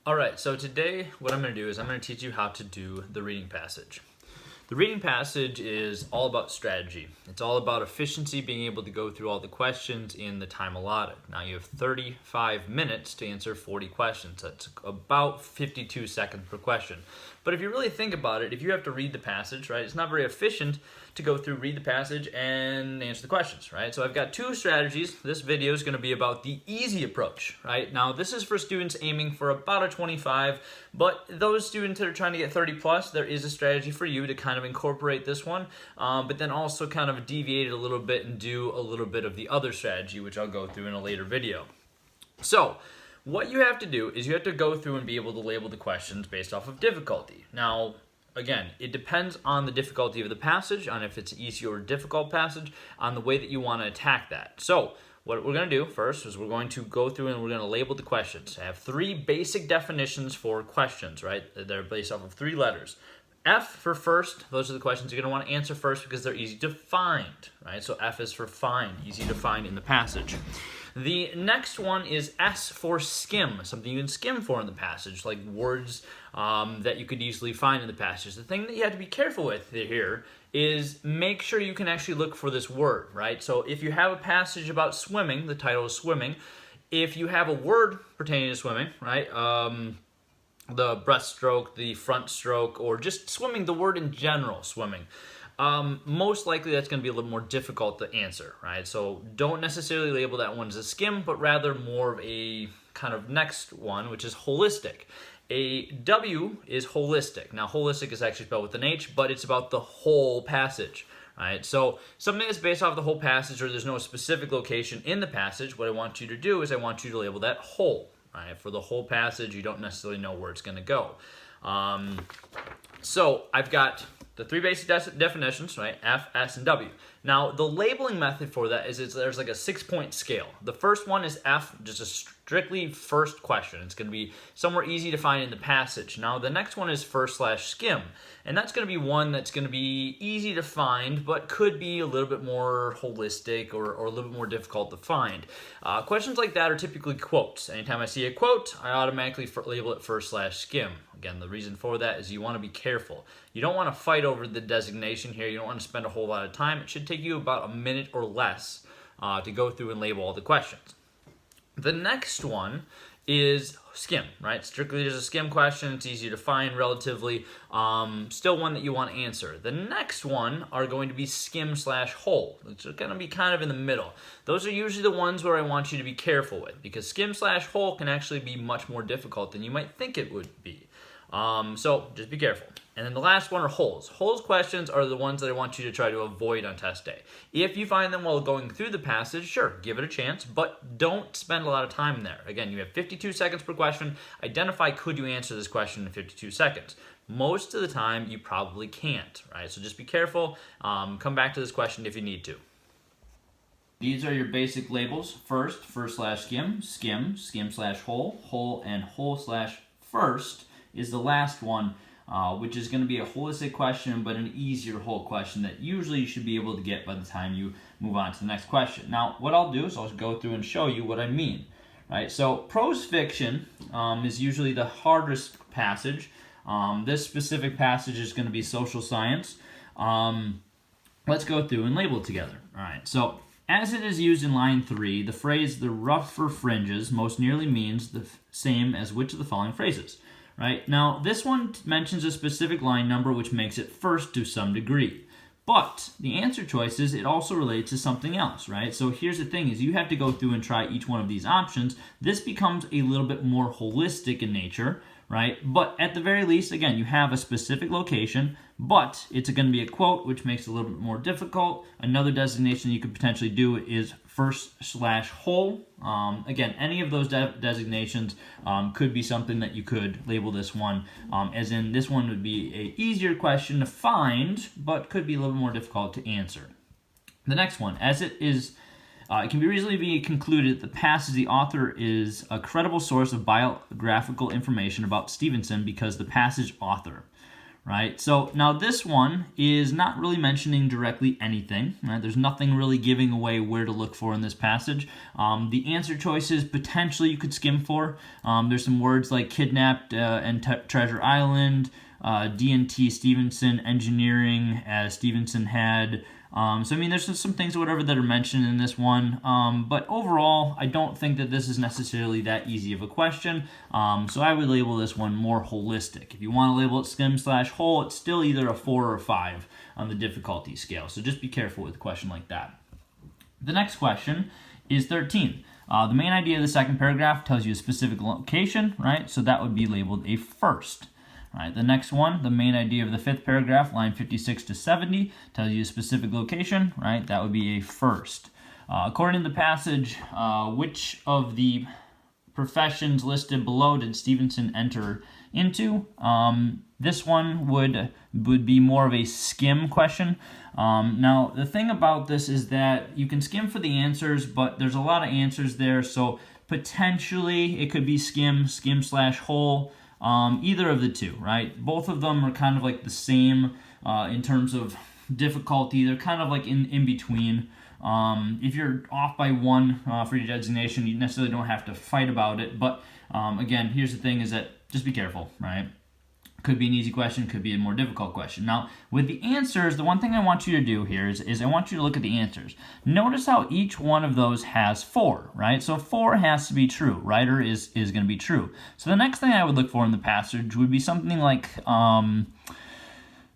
Alright, so today what I'm going to do is I'm going to teach you how to do the reading passage. The reading passage is all about strategy. It's all about efficiency, being able to go through all the questions in the time allotted. Now you have 35 minutes to answer 40 questions. That's about 52 seconds per question. But if you really think about it, if you have to read the passage, right, it's not very efficient to go through, read the passage, and answer the questions, right? So I've got two strategies. This video is going to be about the easy approach, right? Now this is for students aiming for about a 25, but those students that are trying to get 30 plus, there is a strategy for you to kind of incorporate this one, but then also kind of deviate it a little bit and do a little bit of the other strategy, which I'll go through in a later video. So what you have to do is you have to go through and be able to label the questions based off of difficulty. Now, again, it depends on the difficulty of the passage, on if it's an easy or difficult passage, on the way that you want to attack that. So what we're going to do first is we're going to go through and we're going to label the questions. I have three basic definitions for questions, right? They're based off of three letters. F for first, those are the questions you're going to want to answer first because they're easy to find, right? So F is for find, easy to find in the passage. The next one is S for skim, something you can skim for in the passage, like words that you could easily find in the passage. The thing that you have to be careful with here is make sure you can actually look for this word, right? So if you have a passage about swimming, the title is swimming, if you have a word pertaining to swimming, right, the breaststroke, the front stroke, or just swimming, the word in general, swimming, most likely that's going to be a little more difficult to answer, right? So don't necessarily label that one as a skim, but rather more of a kind of next one, which is holistic. A W is holistic. Now, holistic is actually spelled with an H, but it's about the whole passage, right? So something that's based off the whole passage, or there's no specific location in the passage, what I want you to do is I want you to label that whole, right? For the whole passage, you don't necessarily know where it's going to go. So I've got the three basic definitions, right? F, S, and W. Now, the labeling method for that is there's like a 6-point scale. The first one is F, just a strictly first question. It's going to be somewhere easy to find in the passage. Now, the next one is first/skim, and that's going to be one that's going to be easy to find, but could be a little bit more holistic or a little bit more difficult to find. Questions like that are typically quotes. Anytime I see a quote, I automatically label it first/skim. Again, the reason for that is you want to be careful. You don't want to fight over the designation here. You don't want to spend a whole lot of time. It should take you about a minute or less to go through and label all the questions. The next one is skim, right? Strictly just a skim question. It's easy to find relatively. Still one that you want to answer. The next one are going to be skim/whole. It's going to be kind of in the middle. Those are usually the ones where I want you to be careful with because skim/whole can actually be much more difficult than you might think it would be. So just be careful. And then the last one are wholes. Wholes questions are the ones that I want you to try to avoid on test day. If you find them while going through the passage, sure, give it a chance, but don't spend a lot of time there. Again, you have 52 seconds per question. Identify, could you answer this question in 52 seconds? Most of the time, you probably can't, right? So just be careful. Come back to this question if you need to. These are your basic labels. First/skim, skim, skim/whole, whole, and whole/first is the last one, which is going to be a holistic question, but an easier whole question that usually you should be able to get by the time you move on to the next question. Now, what I'll do is I'll go through and show you what I mean, right? So, prose fiction is usually the hardest passage. This specific passage is going to be social science. Let's go through and label it together. All right, so as it is used in line 3, the phrase "the rougher fringes" most nearly means the same as which of the following phrases? Right? Now, this one mentions a specific line number, which makes it first to some degree. But the answer choices, it also relates to something else, right? So here's the thing is you have to go through and try each one of these options. This becomes a little bit more holistic in nature, right? But at the very least, again, you have a specific location, but it's going to be a quote, which makes it a little bit more difficult. Another designation you could potentially do is first/whole. Again, any of those designations could be something that you could label this one, as in this one would be an easier question to find, but could be a little more difficult to answer. The next one, as it is, it can reasonably be concluded that the passage the author is a credible source of biographical information about Stevenson because the passage author. right? So now this one is not really mentioning directly anything, right? There's nothing really giving away where to look for in this passage. The answer choices potentially you could skim for. There's some words like kidnapped and Treasure Island, D&T Stevenson, engineering, as Stevenson had. So I mean, there's just some things, whatever, that are mentioned in this one. But overall, I don't think that this is necessarily that easy of a question. So I would label this one more holistic. If you want to label it skim/whole, it's still either a 4 or a 5 on the difficulty scale. So just be careful with a question like that. The next question is 13. The main idea of the second paragraph tells you a specific location, right? So that would be labeled a first. All right, the next one, the main idea of the fifth paragraph, line 56 to 70, tells you a specific location, right? That would be a first. According to the passage, which of the professions listed below did Stevenson enter into? This one would be more of a skim question. Now, the thing about this is that you can skim for the answers, but there's a lot of answers there, so potentially it could be skim/whole. Either of the two, right? Both of them are kind of like the same in terms of difficulty. They're kind of like in between. If you're off by one for your designation, you necessarily don't have to fight about it. But again, here's the thing: is that just be careful, right? Could be an easy question, could be a more difficult question. Now, with the answers, the one thing I want you to do here is I want you to look at the answers. Notice how each one of those has 4, right? So 4 has to be true, right? Or is going to be true. So the next thing I would look for in the passage would be something like,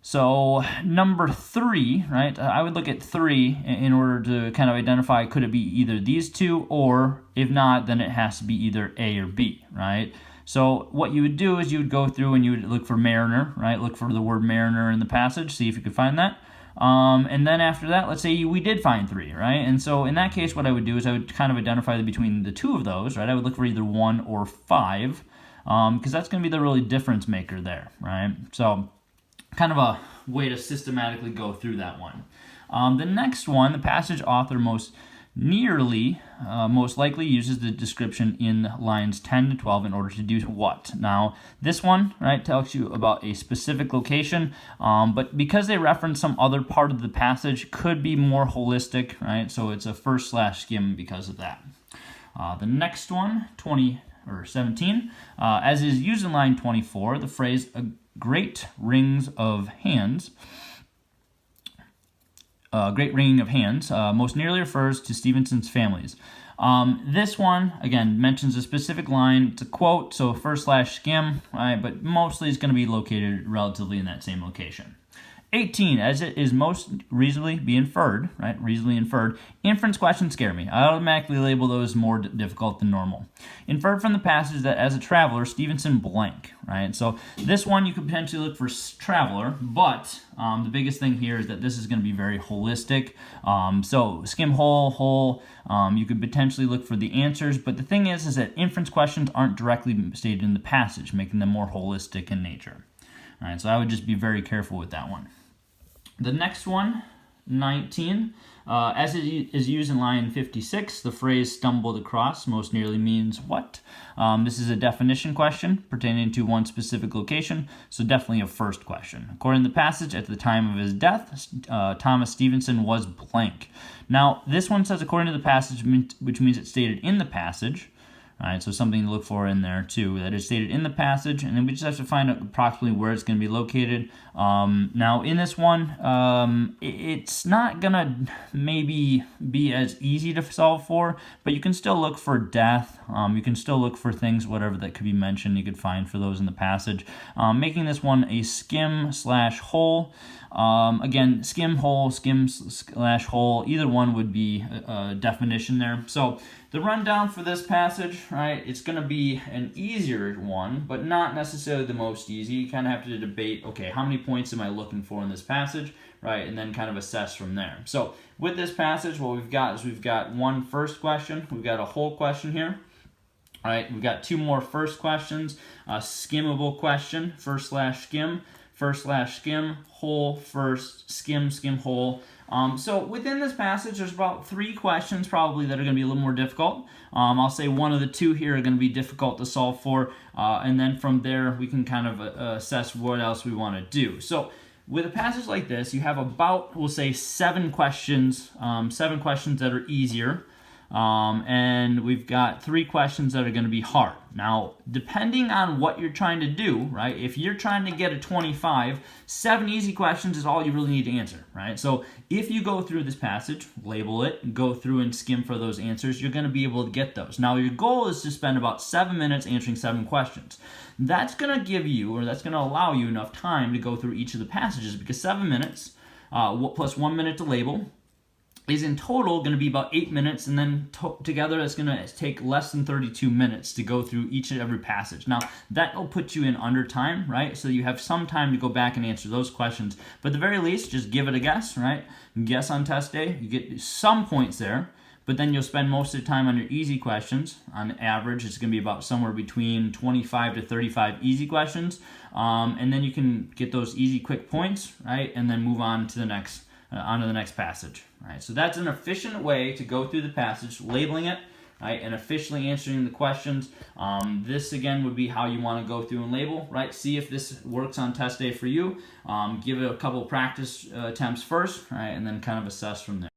so number 3, right? I would look at 3 in order to kind of identify, could it be either these two, or if not, then it has to be either A or B, right? So what you would do is you would go through and you would look for mariner, right? Look for the word mariner in the passage, see if you could find that. And then after that, let's say we did find 3, right? And so in that case, what I would do is I would kind of identify between the two of those, right? I would look for either 1 or 5, because that's going to be the really difference maker there, right? So kind of a way to systematically go through that one. The next one, the passage author most likely uses the description in lines 10 to 12 in order to do what? Now, this one, right, tells you about a specific location, but because they reference some other part of the passage, could be more holistic, right? So it's a first/skim because of that. The next one, 17, as is used in line 24, the phrase "a great rings of hands." Great wringing of hands most nearly refers to Stevenson's families. This one, again, mentions a specific line. It's a quote, so first/skim, right, but mostly it's going to be located relatively in that same location. 18, as it is most reasonably be inferred, right, reasonably inferred, inference questions scare me. I automatically label those more difficult than normal. Inferred from the passage that as a traveler, Stevenson blank, right? So this one you could potentially look for traveler, but the biggest thing here is that this is going to be very holistic. So skim whole, you could potentially look for the answers, but the thing is that inference questions aren't directly stated in the passage, making them more holistic in nature. All right, so I would just be very careful with that one. The next one, 19, as it is used in line 56, the phrase "stumbled across" most nearly means what? This is a definition question pertaining to one specific location, so definitely a first question. According to the passage, at the time of his death, Thomas Stevenson was blank. Now, this one says according to the passage, which means it's stated in the passage. All right, so something to look for in there too, that is stated in the passage, and then we just have to find out approximately where it's going to be located. Now, in this one, it's not going to maybe be as easy to solve for, but you can still look for death. You can still look for things, whatever that could be mentioned, you could find for those in the passage. Making this one a skim/whole. Again, skim/whole, either one would be a definition there. So the rundown for this passage, right, it's going to be an easier one, but not necessarily the most easy. You kind of have to debate, okay, how many points am I looking for in this passage, right, and then kind of assess from there. So with this passage, what we've got is we've got one first question, we've got a whole question here. All right, we've got 2 more first questions, a skimmable question, first/skim, first/skim, whole, first, skim, skim, whole. So within this passage, there's about 3 questions probably that are going to be a little more difficult. I'll say one of the 2 here are going to be difficult to solve for, and then from there we can kind of assess what else we want to do. So with a passage like this, you have about, we'll say, 7 questions, 7 questions that are easier, and we've got 3 questions that are going to be hard. Now, depending on what you're trying to do, right, if you're trying to get a 25, 7 easy questions is all you really need to answer, right? So if you go through this passage, label it, go through and skim for those answers, you're going to be able to get those. Now, your goal is to spend about 7 minutes answering 7 questions. That's going to give you, or that's going to allow you enough time to go through each of the passages, because 7 minutes plus 1 minute to label is in total going to be about 8 minutes, and then together it's going to take less than 32 minutes to go through each and every passage. Now, that will put you in under time, right? So you have some time to go back and answer those questions. But at the very least, just give it a guess, right? Guess on test day. You get some points there, but then you'll spend most of the time on your easy questions. On average, it's going to be about somewhere between 25 to 35 easy questions. And then you can get those easy, quick points, right? And then move on to the next onto the next passage, right? So that's an efficient way to go through the passage, labeling it, right, and efficiently answering the questions. This again would be how you want to go through and label, right? See if this works on test day for you. Give it a couple practice attempts first, right, and then kind of assess from there.